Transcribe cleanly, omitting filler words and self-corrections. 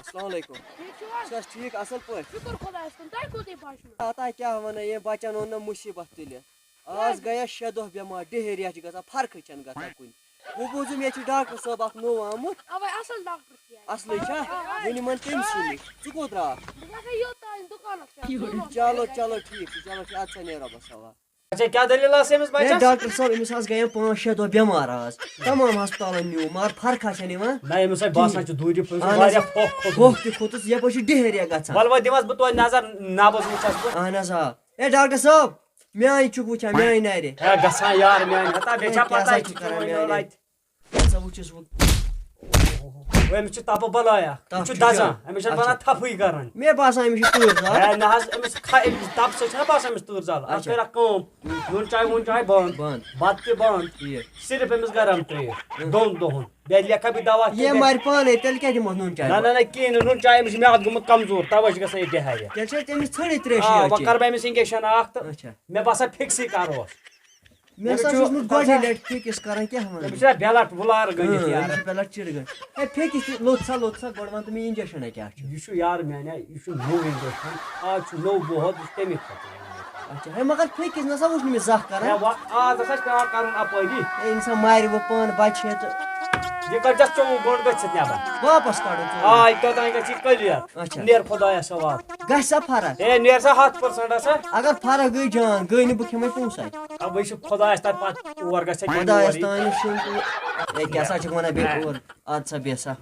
السلام علیکم ٹھیک اصل پٲٹھۍ شکر خۄدایَس کُن تۄہہِ کوٗتاہ باسیو پتہ کیٛاہ وَنان یہِ بَچَن اوٚن نہٕ مُصیٖبت تُلِتھ آز گٔیَس 6 دۄہ بٮ۪مار ڈہیریا چھِ گژھان فرقٕے چھَنہٕ گژھان کُنہِ وۄنۍ بوٗزُم ییٚتہِ چھُ ڈاکٹر صٲب اکھ نوٚو آمُت اَوَے اَصٕل ڈاکٹر چھِ ییٚتہِ اصلٕے چھا وۄنۍ یِمن تٔمسٕے نِش ژٕ کوٚت درٛاکھ بہٕ گژھے یوٚتانۍ دُکانَس پٮ۪ٹھ چلو چلو ٹھیٖک چھُ چلو ٹھیٖک اَدٕ سا نیرو بہٕ سوال اچھا کیا دلیل ٲس أمِس ہے بچس ڈاکٹر صٲب أمِس حظ گٔیَم 5-6 دۄہ بٮ۪مار آز تمام ہسپتالن نیوٗ مگر فرقا چھَنہٕ یِوان نہ أمِس ہے باسان چھُ دوٗرِ اہن واریاہ حظ پھۄکھ پھۄکھ تہِ کھوٚتُس یپٲرۍ چھُ ڈہیریا گژھان وَلہٕ وۄنۍ دِمس بہٕ توتہِ نظر نبض وٕچھس بہٕ اہن حظ آ ہے ڈاکٹر صٲب میٛانہِ چھُکھ وٕچھان میٛانہِ نرِ ہے گژھان یار میانہِ ہتا بیٚیہِ چھا پتہ کیٛاہ یہِ چھُ چھُ کران چون میٛانہِ اَتہِ ہسا وٕچھُس بہٕ أمِس چھِ تپہٕ بلایا یہِ چھُ دزان أمِس چھِ بنان تھپھٕے کران مےٚ باسان أمِس چھُ تۭر زال ہے نہ حظ أمِس تپہٕ سۭتۍ چھنہ باسان أمِس تۭر زال اَتھ کٔر اکھ کٲم نوٗن چاے ووٗن چاے بنٛد بنٛد بتہٕ تہِ بنٛد ٹھیٖک صرف أمِس گرم ترٛیش 2 دۄہن بیٚیہِ لیکھا بہٕ دوا یہِ مَرِ پانے تیٚلہِ کیٛاہ دِمہوس نوٗن چاے نہ کِہیٖنۍ نہٕ نوٗن چاے أمِس چھُ میادٕ گوٚمُت کمزور تَوے چھُ گژھان یہِ ڈہیریا تیٚلہِ چھا تٔمِس ژھٔرٕے آ ترٛیشی وۄنۍ کرٕ بہٕ أمِس انجکشن اکھ تہٕ اچھا مےٚ باسان فِکسٕے کروس مےٚ ہسا چھُس گۄڈٕے لٹہِ فِکِس کران کیٛاہ وَنان أمِس چھُنہ بیلٹ وُلار گٔنڈِتھ أمِس یارٕ چھِ پٮ۪لٹ چِڑ گٔنٛڈ ہے فِکِس تہِ لوٚت سا گۄڈٕ وَن تہٕ مےٚ اِنجَکشَنا کیٛاہ چھُ یہِ چھُ یارٕ میانہِ یہِ چھُ نوٚو انجکشن آز چھُ نوٚو بۄہد یہِ چھُ تَمہِ خٲطرٕ اچھا ہے مگر فِکِس نسا وٕچھ نہٕ مےٚ زانٛہہ کران آز ہسا چھُ پیٚوان کرُن اپٲری ہے اِنسان مارِ وۄنۍ پانہٕ بچہِ ہے تہٕ یہِ کٔرۍزٮ۪س 24 گٲنٛٹہٕ گٔژھِتھ نٮ۪بر واپس کَڑُن آ توٚتانۍ گژھِ یہِ کٔلیر اچھا نیر خۄدایس حوال گژھِ سا فرق ہے نیر سا 100% ہسا اگر فرق گٔے جان گٔے نہٕ بہٕ کھٮ۪مے پونٛسَے وۄنۍ چھُ خۄدایس تانۍ پتہٕ اور گژھِ خۄدایَس تانۍ چھُنہٕ ہے کیٛاہ سا چھُکھ وَنان بیٚیہِ اور اَدٕ سا بیٚہہ سا